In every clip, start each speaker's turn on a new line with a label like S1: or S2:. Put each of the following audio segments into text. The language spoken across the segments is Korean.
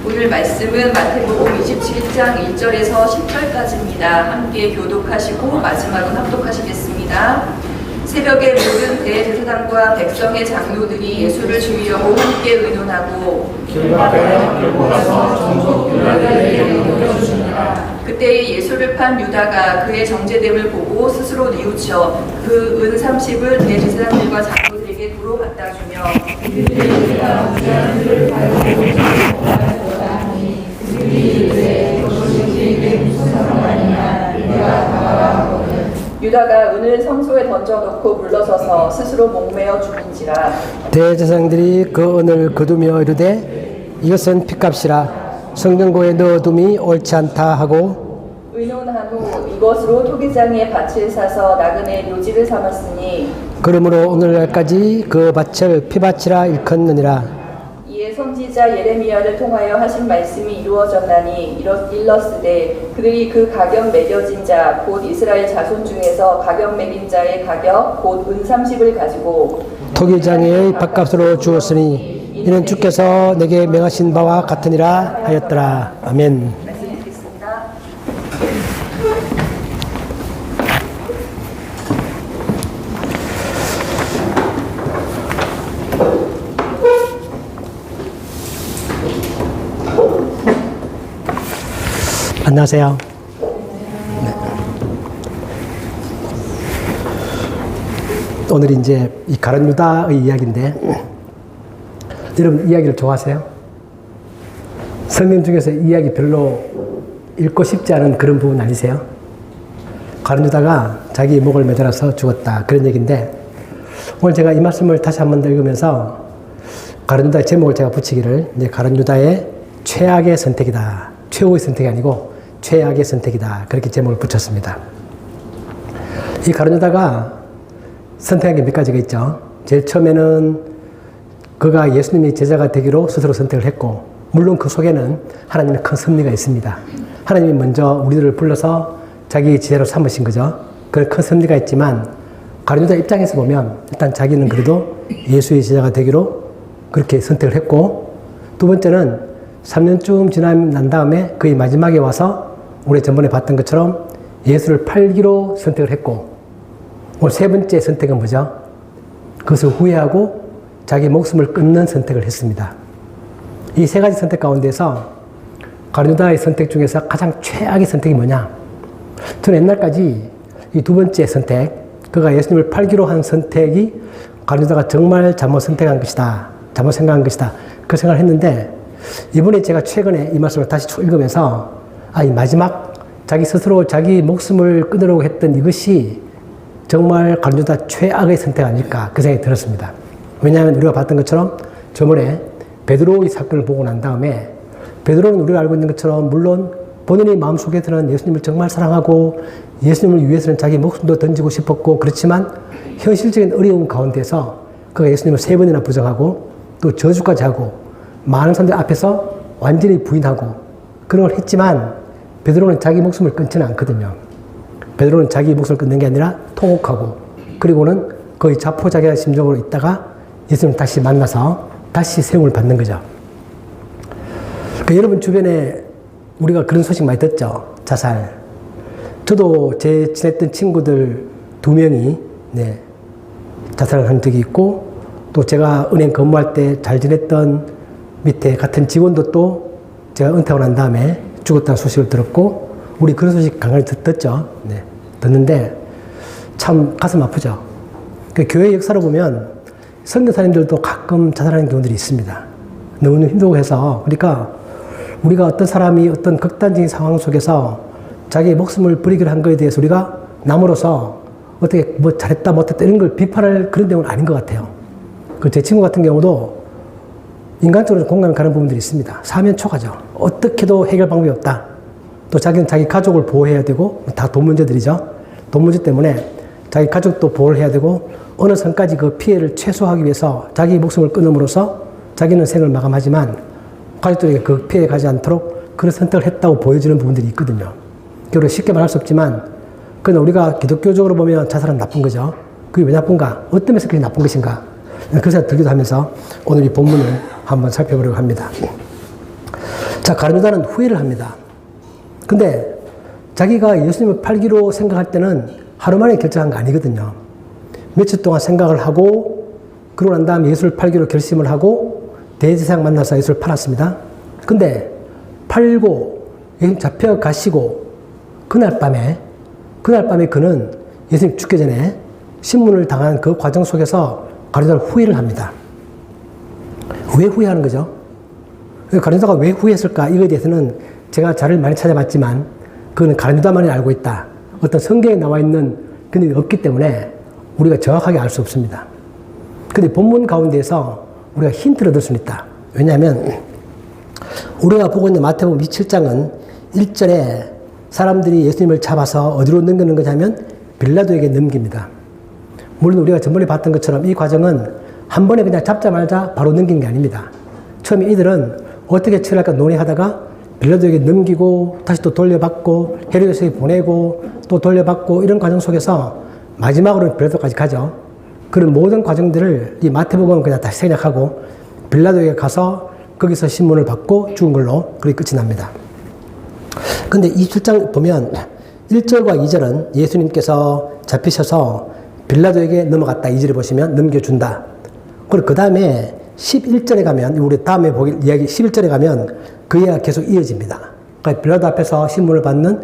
S1: 오늘 말씀은 마태복음 27장 1절에서 10절까지입니다. 함께 교독하시고 마지막은 합독하시겠습니다. 새벽에 모든 대제사장과 백성의 장로들이 예수를 죽이려고 함께 의논하고
S2: 길 밖에 끌고 가서 정석 빌라도에게 넘겨주시니라.
S1: 그때 예수를 판 유다가 그의 정죄됨을 보고 스스로 뉘우쳐 그 은 30을 대제사장들과 장로들에게 도로 갖다 주며 유다가 은을 성소에 던져놓고 물러서서 스스로 목매어 죽인지라.
S3: 대제사장들이 그 은을 거두며 이르되 이것은 핏값이라 성경고에 넣어둠이 옳지 않다 하고
S1: 의논한 후 이것으로 토기장에 밭을 사서 나그네 묘지를 삼았으니
S3: 그러므로 오늘날까지 그 밭을 피밭이라 일컫느니라.
S1: 이에 선지자 예레미야를 통하여 하신 말씀이 이루어졌나니 일렀으되 그들이 그 가격 매겨진 자 곧 이스라엘 자손 중에서 가격 매긴 자의 가격 곧 은 30을 가지고
S3: 토기장의 밭값으로 주었으니 이는 주께서 내게 명하신 바와 같으니라 하였더라. 아멘.
S1: 말씀 드리겠습니다.
S3: 안녕하세요. 네. 오늘 이제 이 가룟 유다의 이야기인데, 여러분 이야기를 좋아하세요? 성경 중에서 이야기 별로 읽고 싶지 않은 그런 부분 아니세요? 가룟 유다가 자기 목을 매달아서 죽었다, 그런 얘기인데, 오늘 제가 이 말씀을 다시 한 번 더 읽으면서 가룟 유다의 제목을 제가 붙이기를, 이제 가룟 유다의 최악의 선택이다, 최고의 선택이 아니고 최악의 선택이다, 그렇게 제목을 붙였습니다. 이 가룟 유다가 선택한 게 몇 가지가 있죠. 제일 처음에는 그가 예수님의 제자가 되기로 스스로 선택을 했고, 물론 그 속에는 하나님의 큰 섭리가 있습니다. 하나님이 먼저 우리들을 불러서 자기 제자로 삼으신 거죠. 그런 큰 섭리가 있지만 가룟 유다 입장에서 보면 일단 자기는 그래도 예수의 제자가 되기로 그렇게 선택을 했고, 두 번째는 3년쯤 지난 다음에 거의 마지막에 와서 우리 전번에 봤던 것처럼 예수를 팔기로 선택을 했고, 오늘 세 번째 선택은 뭐죠? 그것을 후회하고 자기 목숨을 끊는 선택을 했습니다. 이 세 가지 선택 가운데서 가룟 유다의 선택 중에서 가장 최악의 선택이 뭐냐? 저는 옛날까지 이 두 번째 선택, 그가 예수님을 팔기로 한 선택이 가룟 유다가 정말 잘못 선택한 것이다, 잘못 생각한 것이다, 그 생각을 했는데, 이번에 제가 최근에 이 말씀을 다시 읽으면서 이 마지막 자기 스스로 자기 목숨을 끊으려고 했던 이것이 정말 가룟 유다 최악의 선택 아닐까, 그 생각이 들었습니다. 왜냐하면 우리가 봤던 것처럼 저번에 베드로의 사건을 보고 난 다음에, 베드로는 우리가 알고 있는 것처럼 물론 본인의 마음속에서는 예수님을 정말 사랑하고 예수님을 위해서는 자기 목숨도 던지고 싶었고, 그렇지만 현실적인 어려움 가운데서 그가 예수님을 3번이나 부정하고 또 저주까지 하고 많은 사람들 앞에서 완전히 부인하고 그런 걸 했지만, 베드로는 자기 목숨을 끊지는 않거든요. 베드로는 자기 목숨을 끊는 게 아니라 통곡하고, 그리고는 거의 자포자기한 심정으로 있다가 예수님을 다시 만나서 다시 세움을 받는 거죠. 여러분 주변에 우리가 그런 소식 많이 듣죠. 자살. 저도 제 친했던 친구들 2명이 자살을 한 적이 있고, 또 제가 은행 근무할 때 잘 지냈던 밑에 같은 직원도 또 제가 은퇴하고 난 다음에 죽었다는 소식을 들었고, 우리 그런 소식 간간히 듣죠. 듣는데 참 가슴 아프죠. 교회 역사로 보면 선교사님들도 가끔 자살하는 경우들이 있습니다. 너무 힘들고 해서. 그러니까 우리가 어떤 사람이 어떤 극단적인 상황 속에서 자기의 목숨을 버리기로 한 거에 대해서 우리가 남으로서 어떻게 뭐 잘했다 못했다 이런 걸 비판할 그런 내용은 아닌 것 같아요. 제 친구 같은 경우도 인간적으로 공감이 가는 부분들이 있습니다. 사면초가죠. 어떻게도 해결 방법이 없다. 또 자기는 자기 가족을 보호해야 되고, 다 돈 문제들이죠. 돈 문제 때문에 자기 가족도 보호를 해야 되고, 어느 선까지 그 피해를 최소화하기 위해서 자기 목숨을 끊음으로써 자기는 생을 마감하지만 가족들에게 그 피해 가지 않도록 그런 선택을 했다고 보여지는 부분들이 있거든요. 그걸 쉽게 말할 수 없지만, 그러나 우리가 기독교적으로 보면 자살은 나쁜 거죠. 그게 왜 나쁜가? 어떤 면에서 그게 나쁜 것인가? 그 생각 들기도 하면서 오늘 이 본문을 한번 살펴보려고 합니다. 자, 가룟 유다는 후회를 합니다. 근데 자기가 예수님을 팔기로 생각할 때는 하루 만에 결정한 거 아니거든요. 며칠 동안 생각을 하고 그러고 난 다음에 예수를 팔기로 결심을 하고 대제사장 만나서 예수를 팔았습니다. 근데 팔고 예수님 잡혀가시고 그날 밤에 그는 예수님 죽기 전에 신문을 당한 그 과정 속에서 가룟 유다는 후회를 합니다. 왜 후회하는 거죠? 가룟 유다가 왜 후회했을까? 이거에 대해서는 제가 자료를 많이 찾아봤지만 그건 가룟 유다만이 알고 있다. 어떤 성경에 나와 있는 그런 일이 없기 때문에 우리가 정확하게 알 수 없습니다. 근데 본문 가운데에서 우리가 힌트를 얻을 수는 있다. 왜냐하면 우리가 보고 있는 마태복음 27장은 1절에 사람들이 예수님을 잡아서 어디로 넘기는 거냐면 빌라도에게 넘깁니다. 물론 우리가 전번에 봤던 것처럼 이 과정은 한 번에 그냥 잡자마자 바로 넘기는 게 아닙니다. 처음에 이들은 어떻게 처리할까 논의하다가 빌라도에게 넘기고 다시 또 돌려받고 헤로데스에게 보내고 또 돌려받고 이런 과정 속에서 마지막으로는 빌라도까지 가죠. 그런 모든 과정들을 이 마태복음은 그냥 다시 생략하고 빌라도에게 가서 거기서 신문을 받고 죽은 걸로 그렇게 끝이 납니다. 근데 27장 보면 1절과 2절은 예수님께서 잡히셔서 빌라도에게 넘어갔다. 2절에 보시면 넘겨준다. 그리고 그 다음에 11절에 가면 우리 다음에 보길 이야기 11절에 가면 그 이야기가 계속 이어집니다. 그러니까 빌라도 앞에서 신문을 받는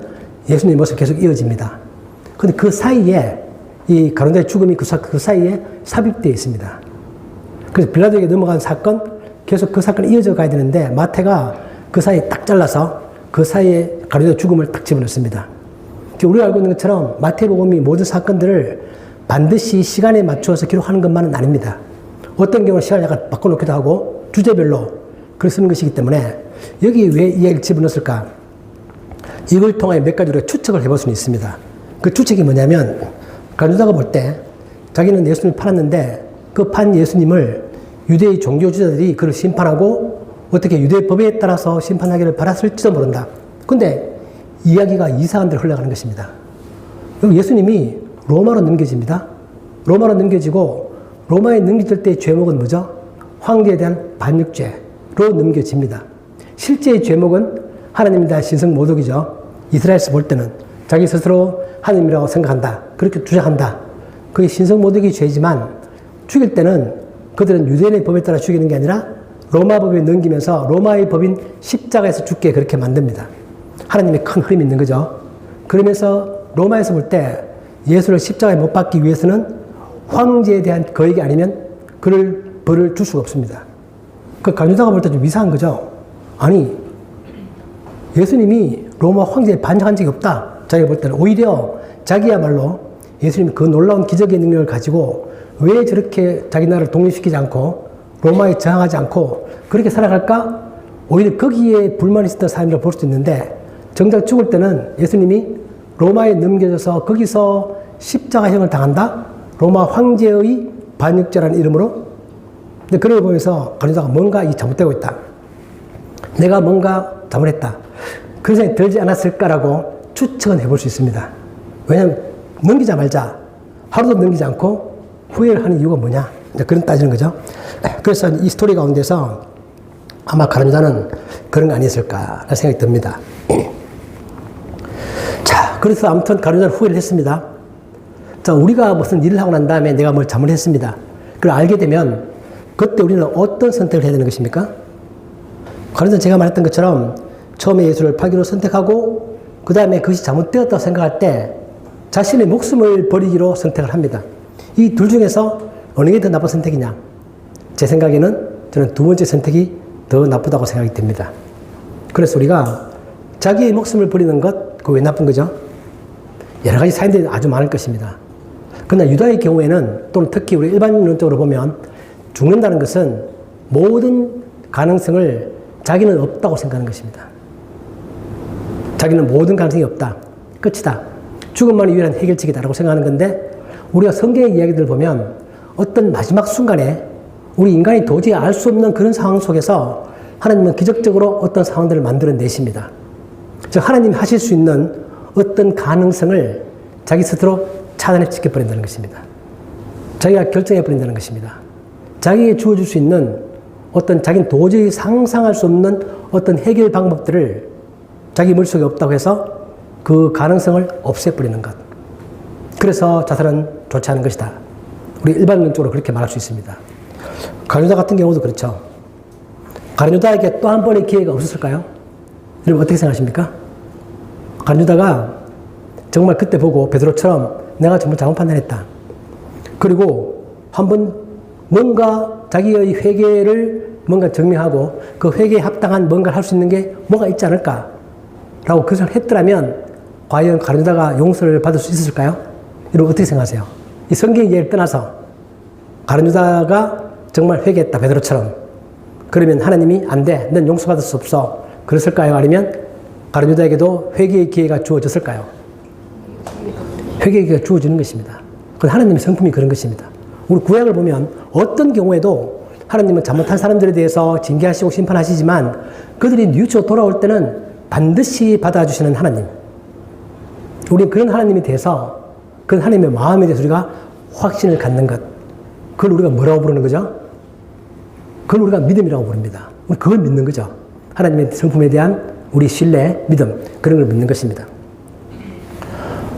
S3: 예수님의 모습이 계속 이어집니다. 근데 그 사이에 이 가룟 유다의 죽음이 그 사이에 삽입되어 있습니다. 그래서 빌라도에게 넘어간 사건 계속 그 사건이 이어져 가야 되는데 마태가 그 사이에 딱 잘라서 그 사이에 가룟 유다의 죽음을 딱 집어넣습니다. 우리가 알고 있는 것처럼 마태복음이 모든 사건들을 반드시 시간에 맞추어서 기록하는 것만은 아닙니다. 어떤 경우는 시간을 약간 바꿔놓기도 하고 주제별로 그렇게 쓰는 것이기 때문에 여기 왜 이 이야기를 집어넣었을까? 이걸 통해 몇 가지 우리가 추측을 해볼 수는 있습니다. 그 추측이 뭐냐면 가룟 유다가 볼 때 자기는 예수님을 팔았는데 그 판 예수님을 유대의 종교주자들이 그를 심판하고 어떻게 유대 법에 따라서 심판하기를 바랐을지도 모른다. 근데 이야기가 이상한 데로 흘러가는 것입니다. 여기 예수님이 로마로 넘겨집니다. 로마로 넘겨지고 로마에 넘겨질 때의 죄목은 뭐죠? 황제에 대한 반역죄로 넘겨집니다. 실제의 죄목은 하나님에 대한 신성 모독이죠. 이스라엘에서 볼 때는 자기 스스로 하나님이라고 생각한다. 그렇게 주장한다. 그게 신성 모독이 죄지만 죽일 때는 그들은 유대인의 법에 따라 죽이는 게 아니라 로마 법에 넘기면서 로마의 법인 십자가에서 죽게 그렇게 만듭니다. 하나님의 큰 흐름이 있는 거죠. 그러면서 로마에서 볼 때 예수를 십자가에 못 박기 위해서는 황제에 대한 거액이 아니면 그를 벌을 줄 수가 없습니다. 그 가룟 유다가 볼 때 좀 이상한 거죠. 아니 예수님이 로마 황제에 반역한 적이 없다. 자기가 볼 때는 오히려 자기야말로 예수님이 그 놀라운 기적의 능력을 가지고 왜 저렇게 자기 나라를 독립시키지 않고 로마에 저항하지 않고 그렇게 살아갈까? 오히려 거기에 불만이 있었던 사람이라고 볼 수 있는데 정작 죽을 때는 예수님이 로마에 넘겨져서 거기서 십자가형을 당한다? 로마 황제의 반역죄라는 이름으로. 근데 그걸 보면서 가룟 유다가 뭔가 잘못되고 있다. 내가 뭔가 잘못했다. 그런 생각이 들지 않았을까라고 추측은 해볼 수 있습니다. 왜냐하면 넘기자 말자 하루도 넘기지 않고 후회를 하는 이유가 뭐냐? 이제 그런 따지는 거죠. 그래서 이 스토리 가운데서 아마 가룟 유다는 그런 거 아니었을까라는 생각이 듭니다. 자, 그래서 아무튼 가룟 유다는 후회를 했습니다. 자, 우리가 무슨 일을 하고 난 다음에 내가 뭘 잘못했습니다. 그걸 알게 되면 그때 우리는 어떤 선택을 해야 되는 것입니까? 가룟 유다는 제가 말했던 것처럼 처음에 예수를 팔기로 선택하고 그 다음에 그것이 잘못되었다고 생각할 때 자신의 목숨을 버리기로 선택을 합니다. 이 둘 중에서 어느 게 더 나쁜 선택이냐? 제 생각에는 저는 두 번째 선택이 더 나쁘다고 생각이 듭니다. 그래서 우리가 자기의 목숨을 버리는 것, 그거 왜 나쁜 거죠? 여러 가지 사인들이 아주 많을 것입니다. 그러나 유다의 경우에는 또는 특히 우리 일반론적으로 보면 죽는다는 것은 모든 가능성을 자기는 없다고 생각하는 것입니다. 자기는 모든 가능성이 없다. 끝이다. 죽음만이 유일한 해결책이다라고 생각하는 건데 우리가 성경의 이야기들을 보면 어떤 마지막 순간에 우리 인간이 도저히 알 수 없는 그런 상황 속에서 하나님은 기적적으로 어떤 상황들을 만들어내십니다. 즉 하나님이 하실 수 있는 어떤 가능성을 자기 스스로 차단해 지켜버린다는 것입니다. 자기가 결정해버린다는 것입니다. 자기에게 주어줄 수 있는 어떤 자기는 도저히 상상할 수 없는 어떤 해결 방법들을 자기 머릿속에 없다고 해서 그 가능성을 없애버리는 것. 그래서 자살은 좋지 않은 것이다. 우리 일반론적으로 그렇게 말할 수 있습니다. 가룟유다 같은 경우도 그렇죠. 가룟유다에게 또 한 번의 기회가 없었을까요? 여러분 어떻게 생각하십니까? 가룟유다가 정말 그때 보고 베드로처럼 내가 정말 잘못 판단했다. 그리고 한번 뭔가 자기의 회개를 뭔가 증명하고 그 회개에 합당한 뭔가를 할 수 있는 게 뭐가 있지 않을까라고 그 생각을 했더라면 과연 가룟유다가 용서를 받을 수 있었을까요? 여러분 어떻게 생각하세요? 이 성경 얘기를 떠나서 가룟유다가 정말 회개했다 베드로처럼 그러면 하나님이 안 돼, 넌 용서받을 수 없어 그랬을까요? 아니면 가룟유다에게도 회개의 기회가 주어졌을까요? 회개의 기회가 주어지는 것입니다. 그건 하나님의 성품이 그런 것입니다. 우리 구약을 보면 어떤 경우에도 하나님은 잘못한 사람들에 대해서 징계하시고 심판하시지만 그들이 뉘우쳐 돌아올 때는 반드시 받아주시는 하나님. 우리는 그런 하나님에 대해서 그런 하나님의 마음에 대해서 우리가 확신을 갖는 것. 그걸 우리가 뭐라고 부르는 거죠? 그걸 우리가 믿음이라고 부릅니다. 우리 그걸 믿는 거죠. 하나님의 성품에 대한 우리 신뢰, 믿음 그런 걸 믿는 것입니다.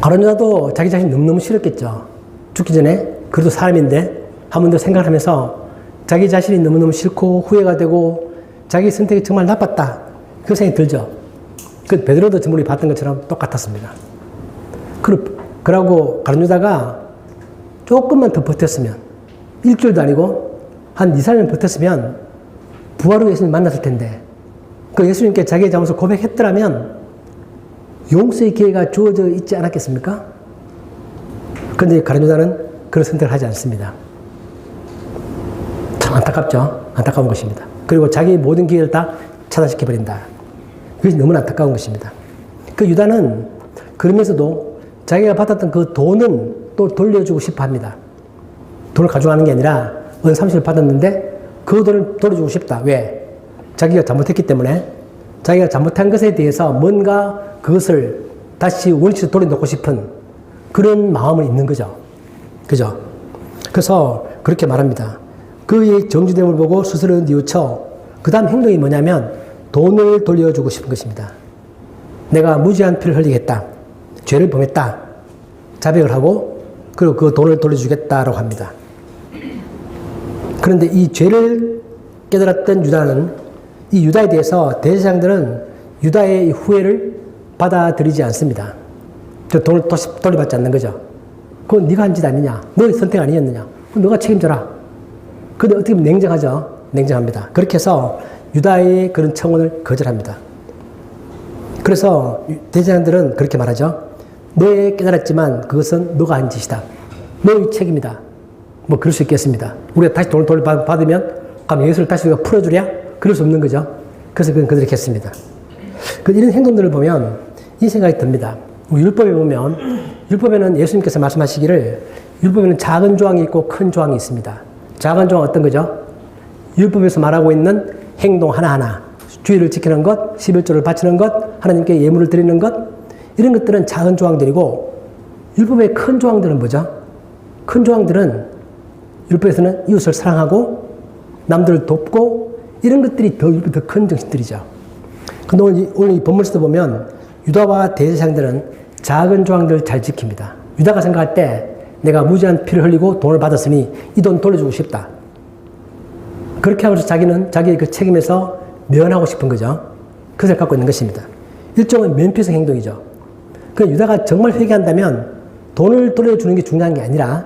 S3: 가룟유다도 자기 자신이 너무너무 싫었겠죠. 죽기 전에 그래도 사람인데 한 번 더 생각하면서 자기 자신이 너무너무 싫고 후회가 되고 자기 선택이 정말 나빴다. 그 생각이 들죠. 그 베드로도 지금 우리 봤던 것처럼 똑같았습니다. 그러고 가룟유다가 조금만 더 버텼으면 일주일도 아니고 한 2, 3년 버텼으면 부활로 예수님 만났을 텐데 그 예수님께 자기의 잘못을 고백했더라면 용서의 기회가 주어져 있지 않았겠습니까? 그런데 가룟유다는 그런 선택을 하지 않습니다. 참 안타깝죠? 안타까운 것입니다. 그리고 자기의 모든 기회를 다 차단시켜버린다. 그것이 너무나 안타까운 것입니다. 그 유다는 그러면서도 자기가 받았던 그 돈은 또 돌려주고 싶어 합니다. 돈을 가져가는 게 아니라 은삼십을 받았는데 그 돈을 돌려주고 싶다. 왜? 자기가 잘못했기 때문에 자기가 잘못한 것에 대해서 뭔가 그것을 다시 원칙으로 돌려놓고 싶은 그런 마음은 있는 거죠. 그죠? 그래서 그렇게 말합니다. 그의 정주됨을 보고 스스로 뉘우쳐 그 다음 행동이 뭐냐면 돈을 돌려주고 싶은 것입니다. 내가 무지한 피를 흘리겠다. 죄를 범했다. 자백을 하고 그리고 그 돈을 돌려주겠다라고 합니다. 그런데 이 죄를 깨달았던 유다는 이 유다에 대해서 대제사장들은 유다의 후회를 받아들이지 않습니다. 그 돈을 돌려받지 않는 거죠. 그건 네가 한 짓 아니냐. 너의 선택 아니었느냐. 그럼 너가 책임져라. 근데 어떻게 보면 냉정하죠. 냉정합니다. 그렇게 해서 유다의 그런 청원을 거절합니다. 그래서 대제사장들은 그렇게 말하죠. 네 깨달았지만 그것은 너가 한 짓이다. 너의 책임이다. 뭐 그럴 수 있겠습니다. 우리가 다시 돈을 돌려받으면 그럼 예수를 다시 우리가 풀어주랴? 그럴 수 없는 거죠. 그래서 그건 그들이 했습니다. 이런 행동들을 보면 이 생각이 듭니다. 율법에 보면 율법에는 예수님께서 말씀하시기를 율법에는 작은 조항이 있고 큰 조항이 있습니다. 작은 조항은 어떤 거죠? 율법에서 말하고 있는 행동 하나하나 주의를 지키는 것, 11조를 바치는 것, 하나님께 예물을 드리는 것 이런 것들은 작은 조항들이고 율법의 큰 조항들은 뭐죠? 큰 조항들은 율법에서는 이웃을 사랑하고 남들을 돕고 이런 것들이 더 큰 정신들이죠. 근데 오늘 이 본문에서 보면 유다와 대제사장들은 작은 조항들을 잘 지킵니다. 유다가 생각할 때 내가 무지한 피를 흘리고 돈을 받았으니 이 돈 돌려주고 싶다. 그렇게 하면서 자기는 자기의 그 책임에서 면하고 싶은 거죠. 그것을 갖고 있는 것입니다. 일종의 면피성 행동이죠. 그 유다가 정말 회개한다면 돈을 돌려주는 게 중요한 게 아니라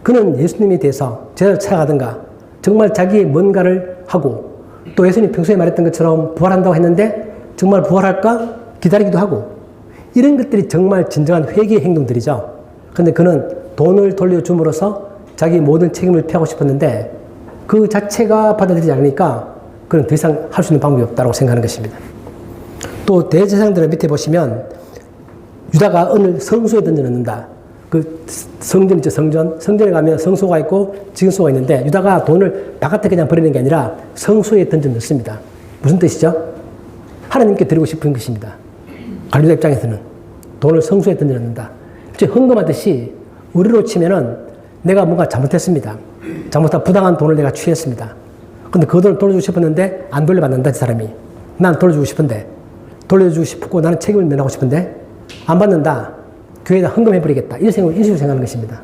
S3: 그는 예수님에 대해서 제자를 찾아가든가 정말 자기의 뭔가를 하고 또 예수님이 평소에 말했던 것처럼 부활한다고 했는데 정말 부활할까 기다리기도 하고 이런 것들이 정말 진정한 회개의 행동들이죠. 그런데 그는 돈을 돌려줌으로써 자기 모든 책임을 피하고 싶었는데 그 자체가 받아들이지 않으니까 그는 더 이상 할 수 있는 방법이 없다고 생각하는 것입니다. 또 대제사장들을 밑에 보시면 유다가 오늘 성소에 던져넣는다. 그 성전 있죠, 성전. 성전에 가면 성소가 있고 지근소가 있는데 유다가 돈을 바깥에 그냥 버리는 게 아니라 성소에 던져넣습니다. 무슨 뜻이죠? 하나님께 드리고 싶은 것입니다. 가룟유다 입장에서는 돈을 성소에 던져넣는다. 헌금하듯이 우리로 치면은 내가 뭔가 잘못했습니다. 잘못한 부당한 돈을 내가 취했습니다. 근데 그 돈을 돌려주고 싶었는데 안 돌려받는다, 그 사람이. 난 돌려주고 싶은데. 돌려주고 싶고 나는 책임을 면하고 싶은데 안 받는다. 교회에다 헌금해버리겠다. 이런 식으로 생각하는 것입니다.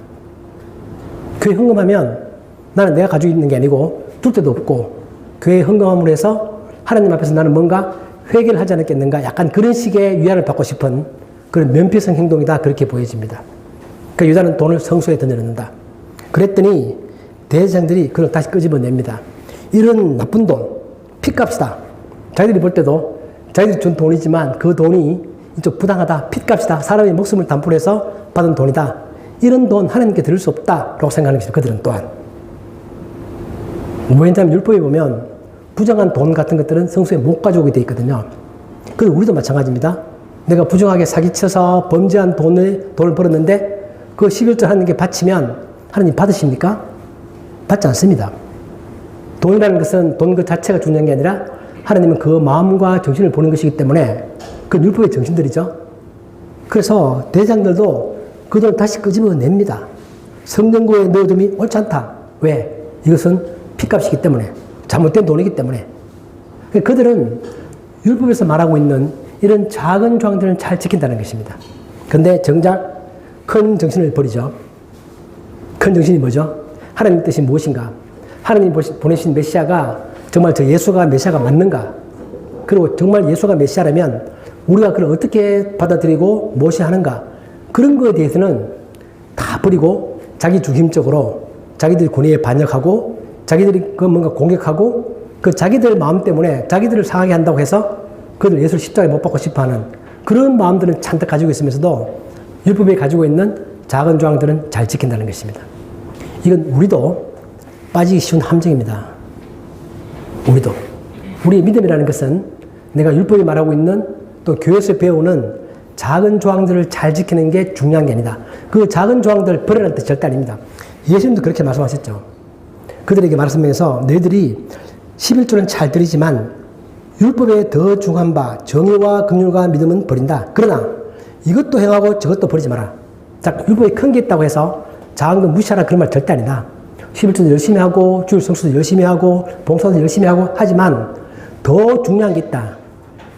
S3: 교회 헌금하면 나는 내가 가지고 있는 게 아니고 둘 데도 없고 교회에 헌금함으로 해서 하나님 앞에서 나는 뭔가 회개를 하지 않았겠는가. 약간 그런 식의 위안을 받고 싶은 그런 면피성 행동이다. 그렇게 보여집니다. 그러니까 유다는 돈을 성소에 던져놓는다. 그랬더니 대제사장들이 그걸 다시 끄집어냅니다. 이런 나쁜 돈, 핏값이다. 자기들이 볼 때도 자기들이 준 돈이지만 그 돈이 좀 부당하다. 핏값이다. 사람의 목숨을 담보로 해서 받은 돈이다. 이런 돈 하나님께 드릴 수 없다라고 생각하는 것입니다. 그들은 또한. 왜냐하면 율법에 보면 부정한 돈 같은 것들은 성소에 못 가져오게 돼 있거든요. 그리고 우리도 마찬가지입니다. 내가 부정하게 사기쳐서 범죄한 돈을 벌었는데 그 11조 하나님께 바치면 하나님 받으십니까? 받지 않습니다. 돈이라는 것은 돈 그 자체가 중요한 게 아니라 하나님은 그 마음과 정신을 보는 것이기 때문에 그 율법의 정신들이죠. 그래서 대장들도 그 돈을 다시 끄집어냅니다. 성전고에 넣어둠이 옳지 않다. 왜? 이것은 핏값이기 때문에, 잘못된 돈이기 때문에. 그들은 율법에서 말하고 있는 이런 작은 조항들을 잘 지킨다는 것입니다. 그런데 정작 큰 정신을 버리죠. 큰 정신이 뭐죠? 하나님 뜻이 무엇인가? 하나님 보내신 메시아가 정말 저 예수가 메시아가 맞는가? 그리고 정말 예수가 메시아라면 우리가 그걸 어떻게 받아들이고 무엇이 하는가? 그런 거에 대해서는 다 버리고 자기 중심적으로 자기들이 권위에 반역하고 자기들이 그 뭔가 공격하고 그 자기들 마음 때문에 자기들을 상하게 한다고 해서 그들 예수를 십자가에 못 박고 싶어 하는 그런 마음들은 잔뜩 가지고 있으면서도 율법에 가지고 있는 작은 조항들은 잘 지킨다는 것입니다. 이건 우리도 빠지기 쉬운 함정입니다. 우리도. 우리의 믿음이라는 것은 내가 율법이 말하고 있는 또 교회에서 배우는 작은 조항들을 잘 지키는 게 중요한 게 아니다. 그 작은 조항들을 버리라는 뜻 절대 아닙니다. 예수님도 그렇게 말씀하셨죠. 그들에게 말씀하면서 너희들이 11조는 잘 드리지만 율법에 더 중한 바 정의와 긍휼과 믿음은 버린다. 그러나 이것도 행하고 저것도 버리지 마라. 자, 율법에 큰 게 있다고 해서 작은 거 무시하라 그런 말 절대 아니다. 11조도 열심히 하고 주일 성수도 열심히 하고 봉사도 열심히 하고 하지만 더 중요한 게 있다.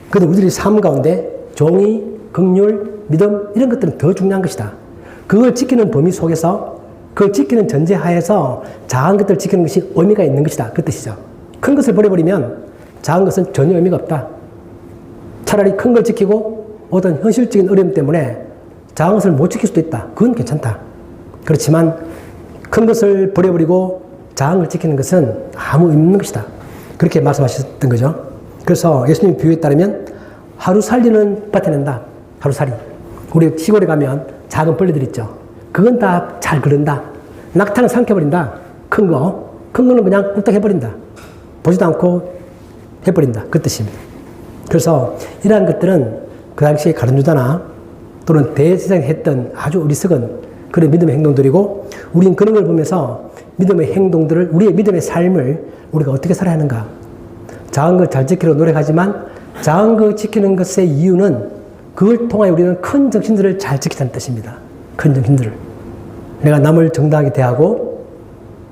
S3: 그런데 우리들이 삶 가운데 정의, 긍휼, 믿음 이런 것들은 더 중요한 것이다. 그걸 지키는 범위 속에서 그걸 지키는 전제하에서 작은 것들을 지키는 것이 의미가 있는 것이다. 그 뜻이죠. 큰 것을 버려버리면 작은 것은 전혀 의미가 없다. 차라리 큰 걸 지키고 어떤 현실적인 어려움 때문에 작은 것을 못 지킬 수도 있다. 그건 괜찮다. 그렇지만 큰 것을 버려버리고 작은 걸 지키는 것은 아무 의미 없는 것이다. 그렇게 말씀하셨던 거죠. 그래서 예수님 비유에 따르면 하루 살리는 버텨낸다. 하루 살이. 우리 시골에 가면 작은 벌레들 있죠. 그건 다 잘 그른다. 낙타는 삼켜버린다. 큰 거는 그냥 꿀떡 해버린다. 보지도 않고 해버린다. 그 뜻입니다. 그래서 이러한 것들은 그 당시에 가룟 유다나 또는 대제사장이 했던 아주 어리석은 그런 믿음의 행동들이고 우리는 그런 걸 보면서 믿음의 행동들을 우리의 믿음의 삶을 우리가 어떻게 살아야 하는가. 작은 걸 잘 지키려고 노력하지만 작은 거 지키는 것의 이유는 그걸 통하여 우리는 큰 정신들을 잘 지키자는 뜻입니다. 큰 정신들을. 내가 남을 정당하게 대하고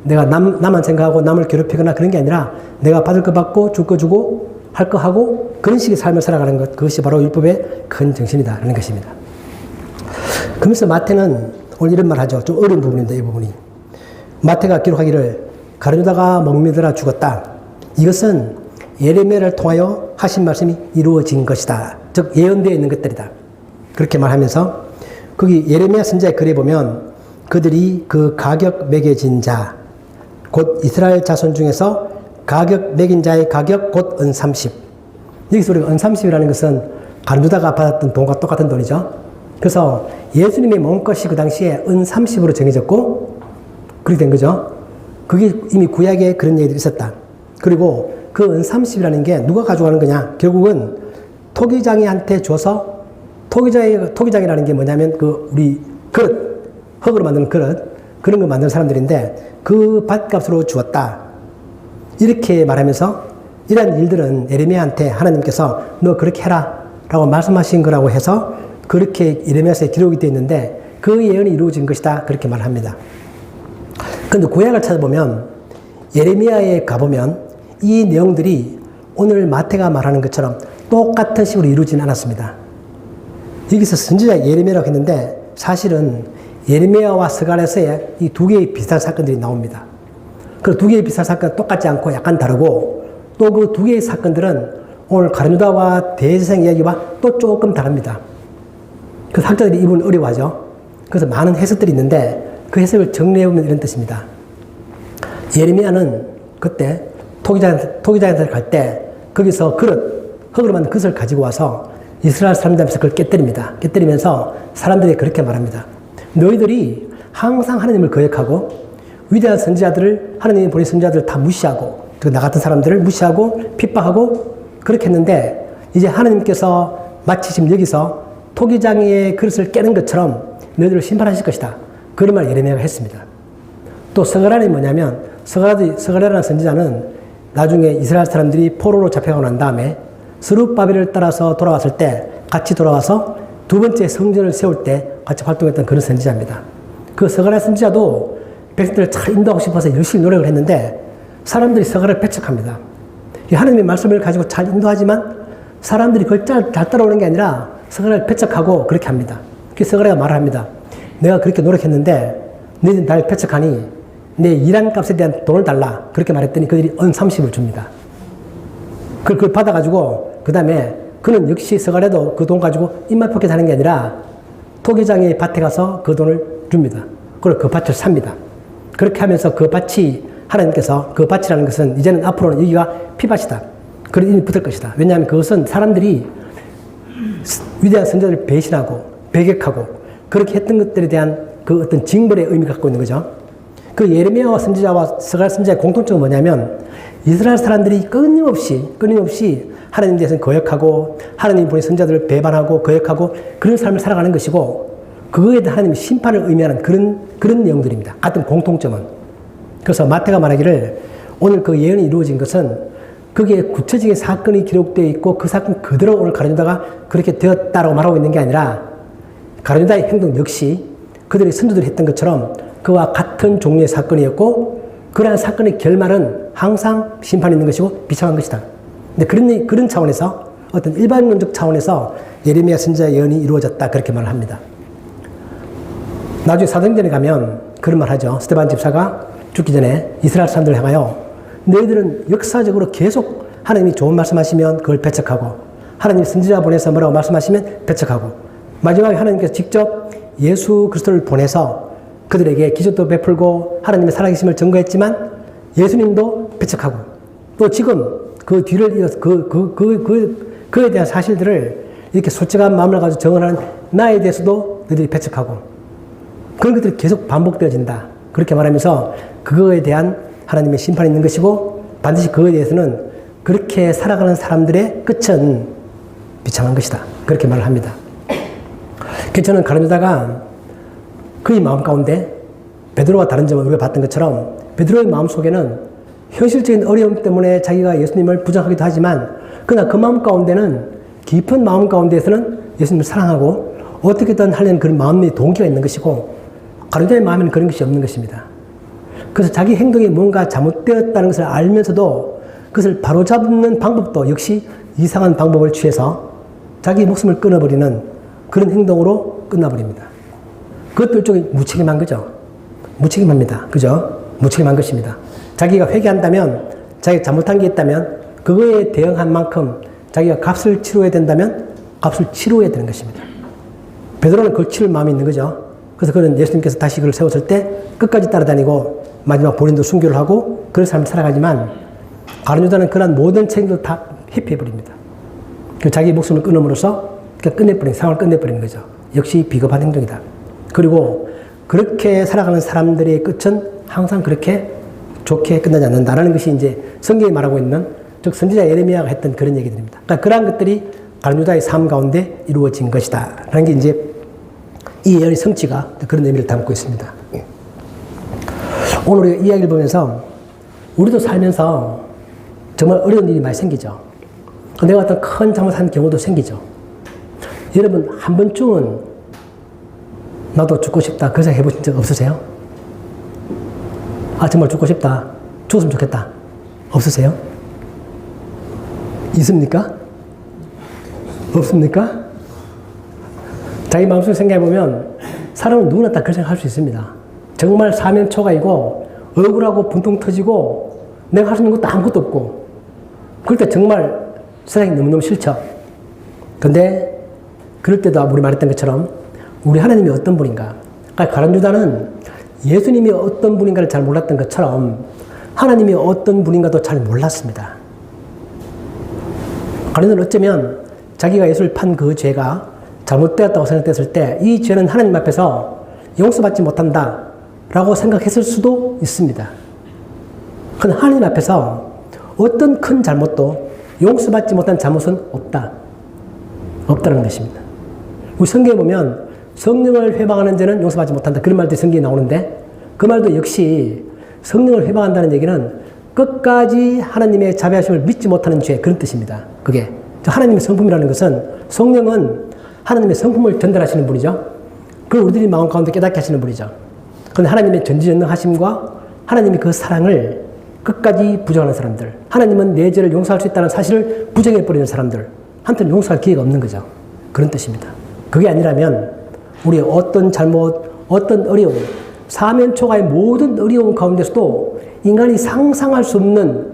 S3: 내가 나만 생각하고 남을 괴롭히거나 그런 게 아니라 내가 받을 거 받고 줄 거 주고 할 거 하고 그런 식의 삶을 살아가는 것 그것이 바로 율법의 큰 정신이다라는 것입니다. 그러면서 마태는 오늘 이런 말 하죠. 좀 어려운 부분인데 이 부분이. 마태가 기록하기를 가룟 유다가 목매들아 죽었다. 이것은 예레미야를 통하여 하신 말씀이 이루어진 것이다. 즉 예언되어 있는 것들이다. 그렇게 말하면서 거기 예레미야 선지자의 글에 보면 그들이 그 가격 매겨진 자, 곧 이스라엘 자손 중에서 가격 매긴 자의 가격 곧 은 30. 여기서 우리가 은 30이라는 것은 가룟 유다가 받았던 돈과 똑같은 돈이죠. 그래서 예수님의 몸값이 그 당시에 은 30으로 정해졌고 그렇게 된 거죠. 그게 이미 구약에 그런 얘기들이 있었다. 그리고 그 은 30이라는 게 누가 가져가는 거냐? 결국은 토기장이한테 줘서 토기장이라는 게 뭐냐면 그 우리 그릇, 흙으로 만드는 그릇 그런 거 만드는 사람들인데 그 밭값으로 주었다. 이렇게 말하면서 이러한 일들은 예레미야한테 하나님께서 너 그렇게 해라 라고 말씀하신 거라고 해서 그렇게 예레미야서에 기록이 되어 있는데 그 예언이 이루어진 것이다. 그렇게 말합니다. 그런데 구약을 찾아보면 예레미야에 가보면 이 내용들이 오늘 마태가 말하는 것처럼 똑같은 식으로 이루어지는 않았습니다. 여기서 선지자 예레미야라고 했는데 사실은 예레미야와 스가랴서에 이 두 개의 비슷한 사건들이 나옵니다. 그 두 개의 비슷한 사건은 똑같지 않고 약간 다르고 또 그 두 개의 사건들은 오늘 가룟유다와 대제사장 이야기와 또 조금 다릅니다. 그 학자들이 이 부분 어려워하죠. 그래서 많은 해석들이 있는데 그 해석을 정리해보면 이런 뜻입니다. 예레미야는 그때 토기장한테 갈 때 거기서 흙으로 만든 그릇을 가지고 와서 이스라엘 사람들 앞에서 그걸 깨뜨립니다. 깨뜨리면서 사람들이 그렇게 말합니다. 너희들이 항상 하나님을 거역하고 위대한 선지자들을 하나님이 보낸 선지자들을 다 무시하고 나 같은 사람들을 무시하고 핍박하고 그렇게 했는데 이제 하나님께서 마치 지금 여기서 토기장의 그릇을 깨는 것처럼 너희들을 심판하실 것이다. 그런 말 예레미야가 했습니다. 또 스가랴는 뭐냐면 스가랴라는 선지자는 나중에 이스라엘 사람들이 포로로 잡혀가고 난 다음에 스룹바벨을 따라서 돌아왔을 때 같이 돌아와서 두 번째 성전을 세울 때 같이 활동했던 그런 선지자입니다. 그 스가랴 선지자도 백성들을 잘 인도하고 싶어서 열심히 노력을 했는데 사람들이 스가랴를 배척합니다. 하나님의 말씀을 가지고 잘 인도하지만 사람들이 그걸 잘 따라오는 게 아니라 스가랴를 배척하고 그렇게 합니다. 그래서 스가랴가 말을 합니다. 내가 그렇게 노력했는데 너희들 날 배척하니 내 일한 값에 대한 돈을 달라. 그렇게 말했더니 그들이 은 30을 줍니다. 그걸 받아가지고 그 다음에 그는 역시 스가랴도 그 돈 가지고 입맛 뽑게 사는 게 아니라 토기장의 밭에 가서 그 돈을 줍니다. 그리고 그 밭을 삽니다. 그렇게 하면서 그 밭이 하나님께서 그 밭이라는 것은 이제는 앞으로는 여기가 피밭이다. 그런 이름이 붙을 것이다. 왜냐하면 그것은 사람들이 위대한 선지자들을 배신하고 배격하고 그렇게 했던 것들에 대한 그 어떤 징벌의 의미가 갖고 있는 거죠. 그 예레미야와 선지자와 스가랴 선지자의 공통점은 뭐냐면 이스라엘 사람들이 끊임없이 하나님 대해서 거역하고 하나님 보낸 선지자들을 배반하고 거역하고 그런 삶을 살아가는 것이고 그거에 대한 하나님의 심판을 의미하는 그런 내용들입니다. 같은 공통점은. 그래서 마태가 말하기를 오늘 그 예언이 이루어진 것은 거기에 구체적인 사건이 기록되어 있고 그 사건 그대로 오늘 가룟유다가 그렇게 되었다라고 말하고 있는 게 아니라 가룟유다의 행동 역시 그들의 선조들이 했던 것처럼 그와 같은 종류의 사건이었고 그러한 사건의 결말은 항상 심판이 있는 것이고 비참한 것이다. 근데 그런 차원에서 어떤 일반론적 차원에서 예레미야 선지자의 예언이 이루어졌다 그렇게 말을 합니다. 나중에 사도행전에 가면 그런 말 하죠. 스데반 집사가 죽기 전에 이스라엘 사람들을 향하여 너희들은 역사적으로 계속 하나님이 좋은 말씀하시면 그걸 배척하고 하나님이 선지자 보내서 뭐라고 말씀하시면 배척하고 마지막에 하나님께서 직접 예수 그리스도를 보내서 그들에게 기적도 베풀고 하나님의 살아계심을 증거했지만 예수님도 배척하고 또 지금 그 뒤를 이어서 그에 대한 사실들을 이렇게 솔직한 마음을 가지고 정언하는 나에 대해서도 너희들이 배척하고 그런 것들이 계속 반복되어진다. 그렇게 말하면서 그거에 대한 하나님의 심판이 있는 것이고 반드시 그거에 대해서는 그렇게 살아가는 사람들의 끝은 비참한 것이다. 그렇게 말을 합니다. 그래서 저는 가룟유다가 그의 마음 가운데 베드로와 다른 점을 우리가 봤던 것처럼 베드로의 마음 속에는 현실적인 어려움 때문에 자기가 예수님을 부정하기도 하지만 그러나 그 마음 가운데는 깊은 마음 가운데에서는 예수님을 사랑하고 어떻게든 하려는 그런 마음의 동기가 있는 것이고 가룟유다의 마음에는 그런 것이 없는 것입니다. 그래서 자기 행동이 뭔가 잘못되었다는 것을 알면서도 그것을 바로잡는 방법도 역시 이상한 방법을 취해서 자기 목숨을 끊어버리는 그런 행동으로 끝나버립니다. 그것도 일종의 무책임한 거죠. 무책임합니다. 그죠? 무책임한 것입니다. 자기가 회개한다면, 자기가 잘못한 게 있다면, 그거에 대응한 만큼 자기가 값을 치러야 된다면, 값을 치러야 되는 것입니다. 베드로는 그걸 치를 마음이 있는 거죠. 그래서 그는 예수님께서 다시 그를 세웠을 때 끝까지 따라다니고, 마지막 본인도 순교를 하고, 그런 삶을 살아가지만, 가룟유다는 그런 모든 책임도 다 회피해버립니다. 자기 목숨을 끊음으로써 상황을 끝내버리는 거죠. 역시 비겁한 행동이다. 그리고 그렇게 살아가는 사람들의 끝은 항상 그렇게 좋게 끝나지 않는다라는 것이 이제 성경이 말하고 있는 즉 선지자 예레미야가 했던 그런 얘기들입니다. 그러니까 그러한 것들이 가룟유다의 삶 가운데 이루어진 것이다. 라는 게 이제 이 예언의 성취가 그런 의미를 담고 있습니다. 오늘 우리가 이야기를 보면서 우리도 살면서 정말 어려운 일이 많이 생기죠. 내가 어떤 큰 잘못한 경우도 생기죠. 여러분 한 번쯤은 나도 죽고 싶다 그 생각 해보신 적 없으세요? 아 정말 죽고 싶다 죽었으면 좋겠다 없으세요? 있습니까? 없습니까? 자기 마음속에 생각해보면 사람은 누구나 다 그런 생각할 수 있습니다. 정말 사면초가이고 억울하고 분통 터지고 내가 할 수 있는 것도 아무것도 없고 그럴 때 정말 세상이 너무너무 싫죠. 근데 그럴 때도 우리 말했던 것처럼 우리 하나님이 어떤 분인가. 그러니까 가룟 유다는 예수님이 어떤 분인가를 잘 몰랐던 것처럼 하나님이 어떤 분인가도 잘 몰랐습니다. 가룟 유다는 어쩌면 자기가 예수를 판 그 죄가 잘못되었다고 생각됐을 때 이 죄는 하나님 앞에서 용서받지 못한다 라고 생각했을 수도 있습니다. 그런데 하나님 앞에서 어떤 큰 잘못도 용서받지 못한 잘못은 없다는 것입니다. 우리 성경에 보면 성령을 회방하는 죄는 용서받지 못한다 그런 말도 성경에 나오는데 그 말도 역시 성령을 회방한다는 얘기는 끝까지 하나님의 자비하심을 믿지 못하는 죄 그런 뜻입니다. 그게 하나님의 성품이라는 것은 성령은 하나님의 성품을 전달하시는 분이죠. 그걸 우리들이 마음 가운데 깨닫게 하시는 분이죠. 그런데 하나님의 전지전능하심과 하나님의 그 사랑을 끝까지 부정하는 사람들, 하나님은 내 죄를 용서할 수 있다는 사실을 부정해버리는 사람들 한테는 용서할 기회가 없는 거죠. 그런 뜻입니다. 그게 아니라면 우리의 어떤 잘못, 어떤 어려움, 사면초가의 모든 어려움 가운데서도 인간이 상상할 수 없는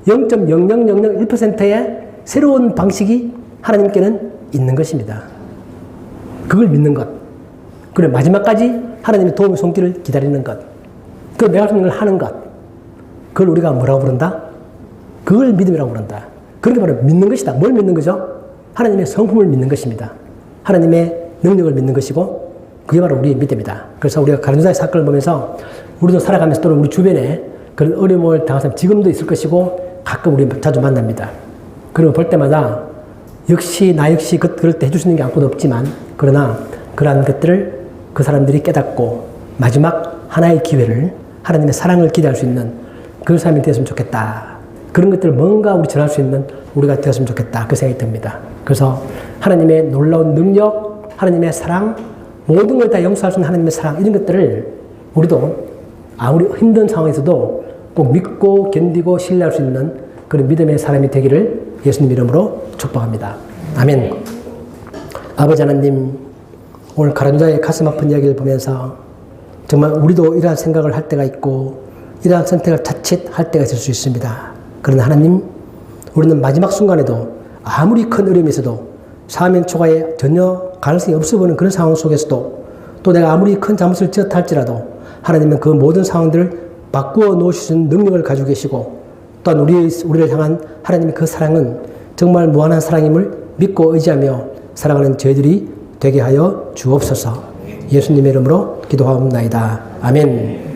S3: 0.0001%의 새로운 방식이 하나님께는 있는 것입니다. 그걸 믿는 것. 그래 마지막까지 하나님의 도움의 손길을 기다리는 것. 그 내가 할 수 있는 걸 하는 것. 그걸 우리가 뭐라고 부른다? 그걸 믿음이라고 부른다. 그게 바로 믿는 것이다. 뭘 믿는 거죠? 하나님의 성품을 믿는 것입니다. 하나님의 능력을 믿는 것이고 그게 바로 우리의 믿음이다. 그래서 우리가 가룟 유다의 사건을 보면서 우리도 살아가면서 또는 우리 주변에 그런 어려움을 당한 사람 지금도 있을 것이고 가끔 우리 자주 만납니다. 그리고 볼 때마다 역시 나 역시 그럴 때 해줄 수 있는 게 아무것도 없지만 그러나 그러한 것들을 그 사람들이 깨닫고 마지막 하나의 기회를 하나님의 사랑을 기대할 수 있는 그 삶이 되었으면 좋겠다. 그런 것들을 뭔가 우리 전할 수 있는 우리가 되었으면 좋겠다. 그 생각이 듭니다. 그래서 하나님의 놀라운 능력, 하나님의 사랑, 모든 걸 다 용서할 수 있는 하나님의 사랑 이런 것들을 우리도 아무리 힘든 상황에서도 꼭 믿고 견디고 신뢰할 수 있는 그런 믿음의 사람이 되기를 예수님 이름으로 축복합니다. 아멘. 아버지 하나님, 오늘 가룟 유다의 가슴 아픈 이야기를 보면서 정말 우리도 이러한 생각을 할 때가 있고 이러한 선택을 자칫 할 때가 있을 수 있습니다. 그러나 하나님, 우리는 마지막 순간에도 아무리 큰 어려움이 있어도 사면초가에 전혀 가능성이 없어 보이는 그런 상황 속에서도 또 내가 아무리 큰 잘못을 지었다 할지라도 하나님은 그 모든 상황들을 바꾸어 놓으실 수 있는 능력을 가지고 계시고 또한 우리를 향한 하나님의 그 사랑은 정말 무한한 사랑임을 믿고 의지하며 사랑하는 저희들이 되게 하여 주옵소서. 예수님의 이름으로 기도하옵나이다. 아멘.